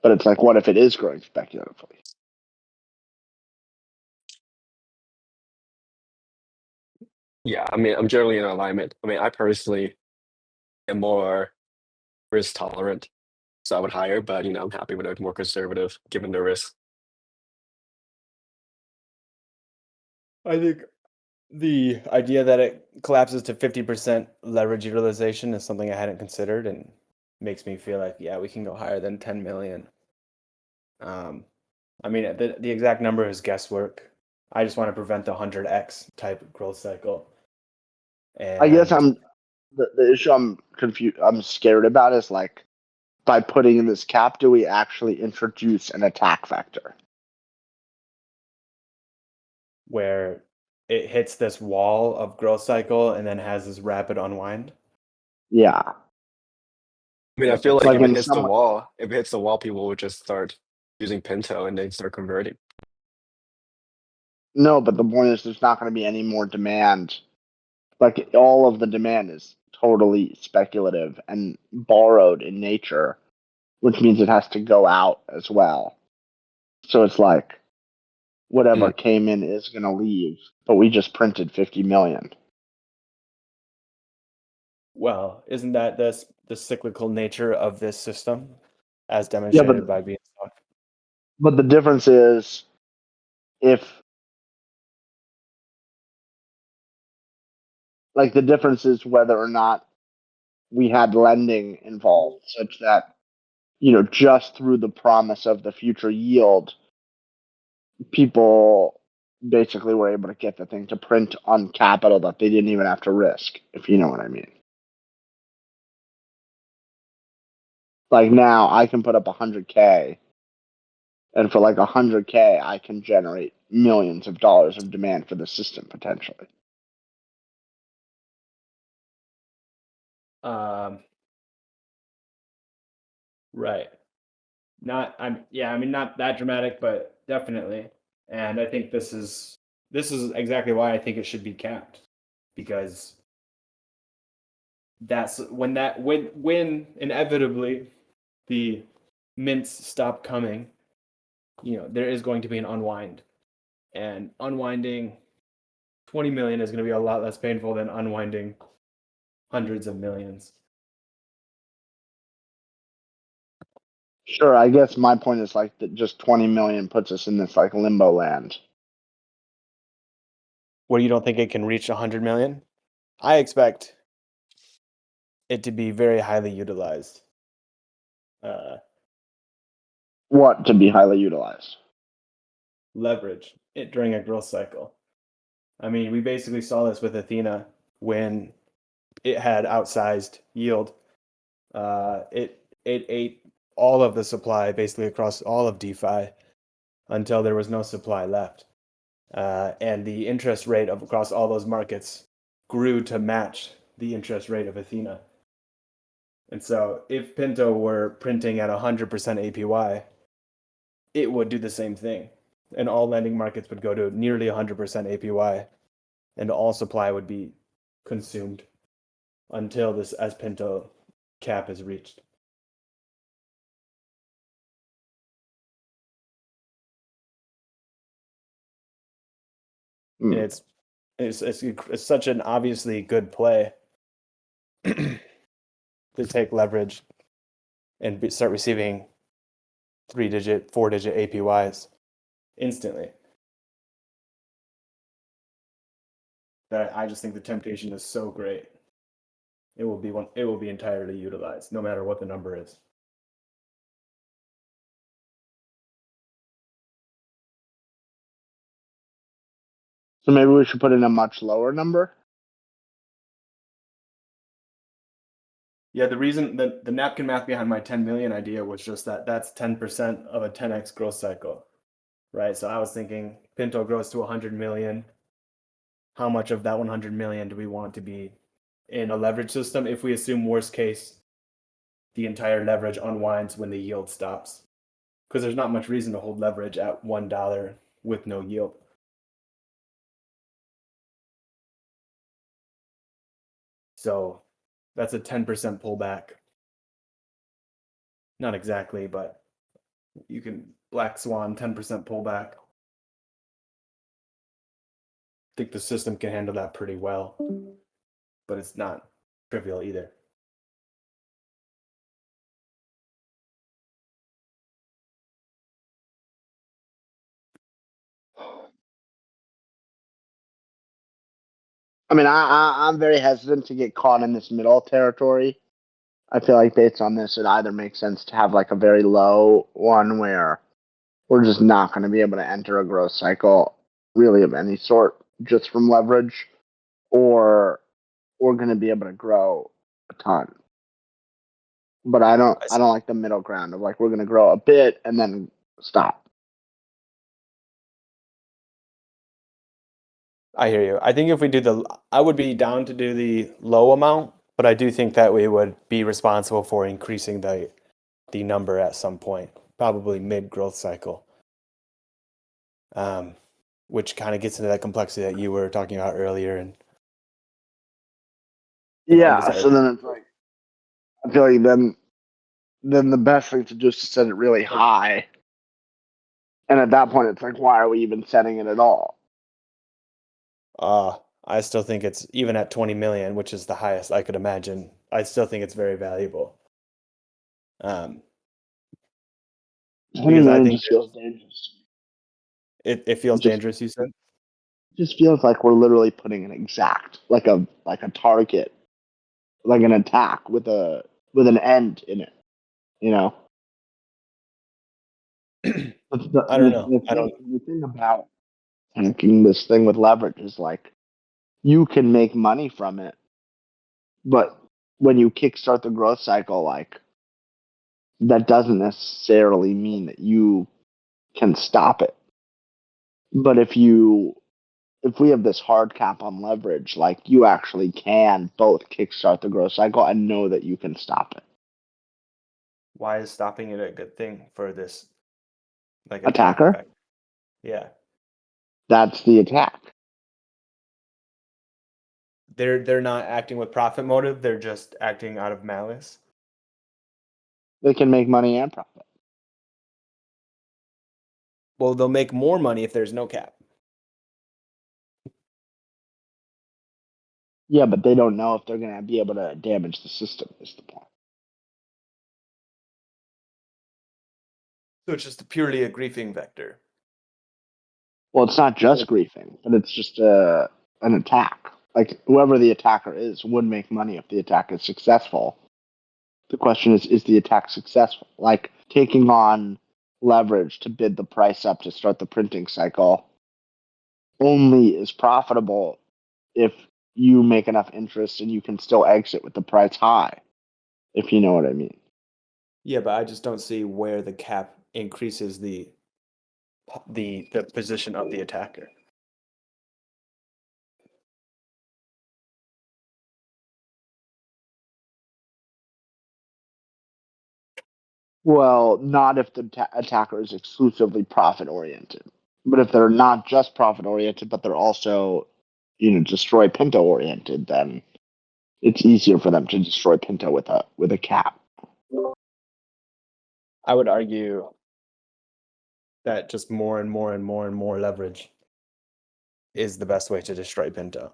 but it's like, what if it is growing speculatively? Yeah, I mean, I'm generally in alignment. I mean, I personally am more risk tolerant, so I would hire, but I'm happy with a more conservative given the risk. I think the idea that it collapses to 50% leverage utilization is something I hadn't considered and makes me feel like, yeah, we can go higher than 10 million. I mean, the exact number is guesswork. I just want to prevent the 100x type growth cycle. I guess And the issue I'm confused, I'm scared about is like, by putting in this cap, do we actually introduce an attack vector? where it hits this wall of growth cycle and then has this rapid unwind. Yeah. I mean, I feel like Like if it in hits the some, wall, people would just start using Pinto and then start converting. no, but the point is there's not going to be any more demand. Like all of the demand is totally speculative and borrowed in nature, which means it has to go out as well. So it's like whatever Mm. came in is going to leave, but we just printed 50 million. Well, isn't that the cyclical nature of this system, as Yeah, demonstrated by Beanstalk? but the difference is if like the difference is whether or not we had lending involved such that just through the promise of the future yield, people basically were able to get the thing to print on capital that they didn't even have to risk, if you know what I mean. Like now I can put up 100K, and for like 100K I can generate millions of dollars of demand for the system potentially. Right. I mean, not that dramatic, but definitely. And I think this is exactly why I think it should be capped, because that's when inevitably the mints stop coming, there is going to be an unwind, and unwinding 20 million is going to be a lot less painful than unwinding hundreds of millions. Sure, I guess my point is like that just 20 million puts us in this like limbo land. Where you don't think it can reach 100 million? I expect it to be very highly utilized. What to be highly utilized? Leverage it during a growth cycle. I mean, we basically saw this with Athena when it had outsized yield. It ate all of the supply basically across all of DeFi until there was no supply left. And the interest rate across all those markets grew to match the interest rate of Athena. And so if Pinto were printing at 100% APY, it would do the same thing. And all lending markets would go to nearly 100% APY, and all supply would be consumed until this as Pinto cap is reached. And it's such an obviously good play to take leverage and start receiving 3-digit, 4-digit APYs instantly. That I just think the temptation is so great. It will be entirely utilized, no matter what the number is. So maybe we should put in a much lower number. Yeah, the reason the napkin math behind my 10 million idea was just that that's 10% of a 10x growth cycle, right? So I was thinking Pinto grows to 100 million. How much of that 100 million do we want to be in a leverage system if we assume worst case the entire leverage unwinds when the yield stops? Because there's not much reason to hold leverage at $1 with no yield. So that's a 10% pullback. Not exactly, but you can black swan 10% pullback. I think the system can handle that pretty well, but it's not trivial either. I mean, I'm very hesitant to get caught in this middle territory. I feel like based on this, it either makes sense to have like a very low one where we're just not going to be able to enter a growth cycle really of any sort just from leverage, or we're going to be able to grow a ton. But I don't like the middle ground of like we're going to grow a bit and then stop. I hear you. I think if we do I would be down to do the low amount, but I do think that we would be responsible for increasing the number at some point, probably mid growth cycle. Which kind of gets into that complexity that you were talking about earlier. And yeah, so then it's like I feel like then the best thing to do is to set it really high. And at that point, it's like, why are we even setting it at all? I still think it's even at 20 million, which is the highest I could imagine. I still think it's very valuable. 20 million just feels dangerous. It feels dangerous, you said? It just feels like we're literally putting an exact, like a target, like an attack with an end in it. You know. I don't know. The thing about tanking this thing with leverage is like you can make money from it, but when you kickstart the growth cycle, like that doesn't necessarily mean that you can stop it. But if we have this hard cap on leverage, like you actually can both kickstart the growth cycle and know that you can stop it. Why is stopping it a good thing for this like attacker? Yeah. That's the attack. They're not acting with profit motive, they're just acting out of malice. They can make money and profit. Well, they'll make more money if there's no cap. Yeah, but they don't know if they're going to be able to damage the system, is the point. So it's just purely a griefing vector. Well, it's not just griefing, but it's just an attack. Like, whoever the attacker is would make money if the attack is successful. The question is the attack successful? Like, taking on leverage to bid the price up to start the printing cycle only is profitable if you make enough interest and you can still exit with the price high, if you know what I mean. Yeah, but I just don't see where the cap increases the position of the attacker. Well, not if the attacker is exclusively profit oriented. But if they're not just profit oriented, but they're also, destroy Pinto oriented, then it's easier for them to destroy Pinto with a cap. I would argue that just more and more and more and more leverage is the best way to destroy Pinto.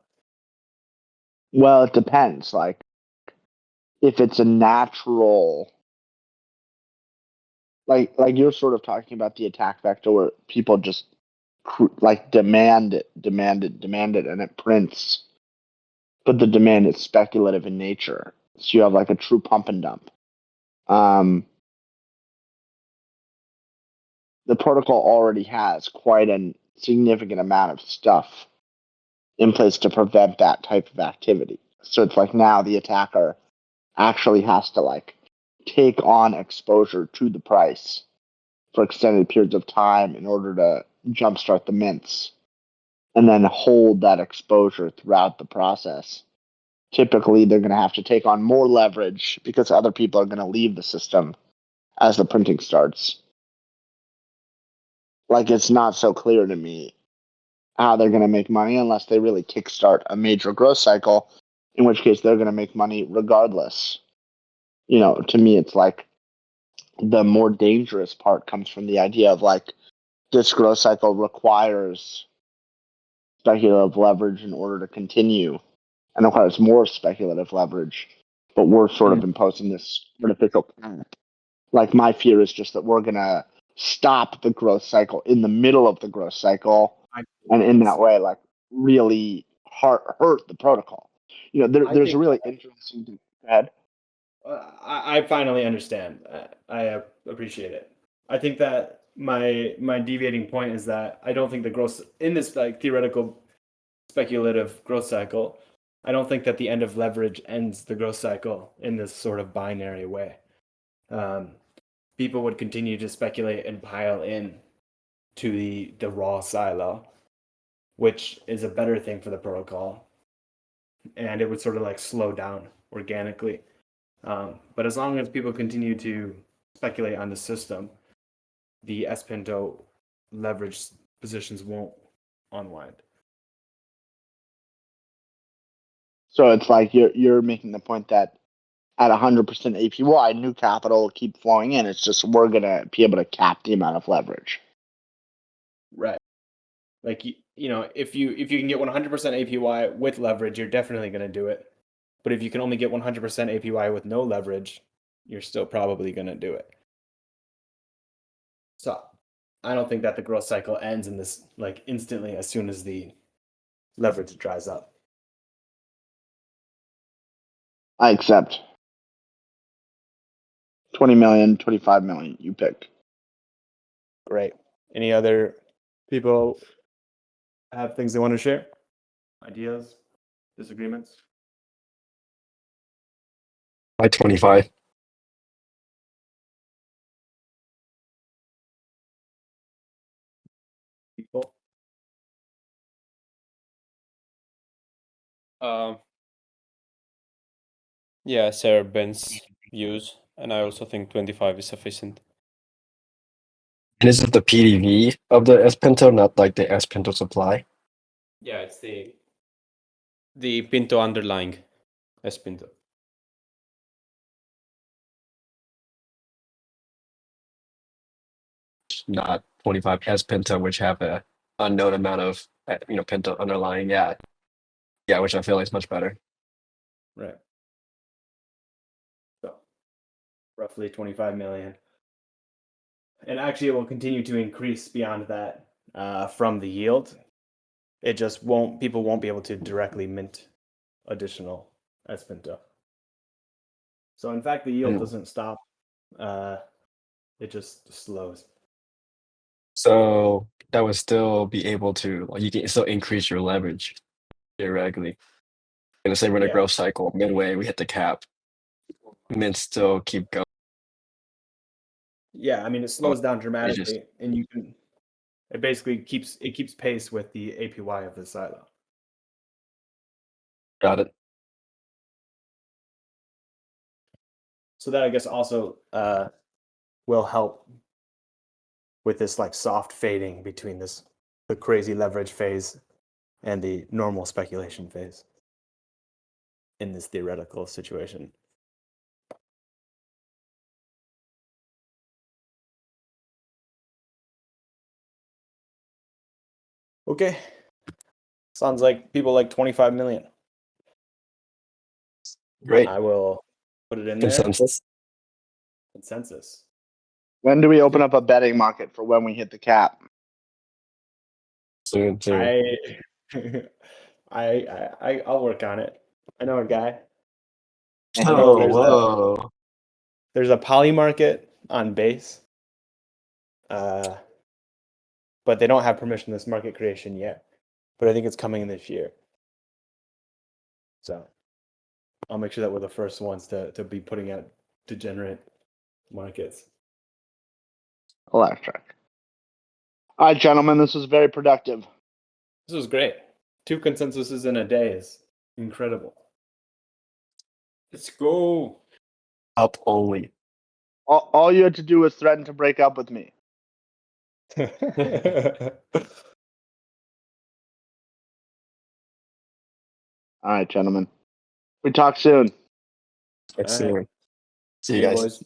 Well, it depends. Like, if it's a natural, like you're sort of talking about the attack vector where people just like demand it, and it prints, but the demand is speculative in nature. So you have like a true pump and dump. The protocol already has quite a significant amount of stuff in place to prevent that type of activity. So it's like now the attacker actually has to like take on exposure to the price for extended periods of time in order to jumpstart the mints and then hold that exposure throughout the process. Typically, they're going to have to take on more leverage because other people are going to leave the system as the printing starts. Like, it's not so clear to me how they're going to make money unless they really kickstart a major growth cycle, in which case they're going to make money regardless. You know, to me, it's like the more dangerous part comes from the idea of like this growth cycle requires speculative leverage in order to continue and requires more speculative leverage, but we're sort of imposing this artificial cap. Like, my fear is just that we're going to stop the growth cycle in the middle of the growth cycle, and in that way, like, really hurt the protocol. You know, there's a really interesting. Go ahead. I finally understand. I appreciate it. I think that my deviating point is that I don't think the growth in this like theoretical speculative growth cycle, I don't think that the end of leverage ends the growth cycle in this sort of binary way. People would continue to speculate and pile in to the raw silo, which is a better thing for the protocol, and it would sort of like slow down organically. But as long as people continue to speculate on the system, the S-Pinto leverage positions won't unwind. So it's like you're making the point that at 100% APY, new capital will keep flowing in. It's just we're gonna be able to cap the amount of leverage. Right. Like you know, if you can get 100% APY with leverage, you're definitely going to do it. But if you can only get 100% APY with no leverage, you're still probably going to do it. So I don't think that the growth cycle ends in this like instantly as soon as the leverage dries up. I accept. 20 million, 25 million, you pick. Great. Any other people have things they want to share? Ideas? Disagreements? By 25. People? Yeah, Sarah Ben's views, and I also think 25 is sufficient. And is it the PDV of the S-Pinto, not like the S-Pinto supply? Yeah, it's the Pinto underlying S-Pinto. Not 25 S-Pinto, which have a unknown amount of Pinto underlying. Yeah, which I feel like is much better. Right. So roughly 25 million. And actually, it will continue to increase beyond that from the yield. It just won't. People won't be able to directly mint additional S-Pinto. So in fact, the yield doesn't stop. It just slows. So that would still be able to, like, you can still increase your leverage theoretically. And say we're in a growth cycle, midway we hit the cap, mints still keep going. Yeah, I mean it slows down dramatically, and you can. It basically keeps pace with the APY of the silo. Got it. So that I guess also will help with this like soft fading between the crazy leverage phase and the normal speculation phase in this theoretical situation. Okay. Sounds like people like 25 million. Great. I will put it in Consensus. there. Consensus. When do we open up a betting market for when we hit the cap? Soon. I'll work on it. I know a guy. Whoa. There's a poly market on base. But they don't have permissionless market creation yet. But I think it's coming this year. So I'll make sure that we're the first ones to be putting out degenerate markets. Electric. All right, gentlemen, this was very productive. This was great. 2 consensuses in a day is incredible. Let's go. Up only. All you had to do was threaten to break up with me. All All right, gentlemen. We talk soon. right, All right. see See you you, guys. boys.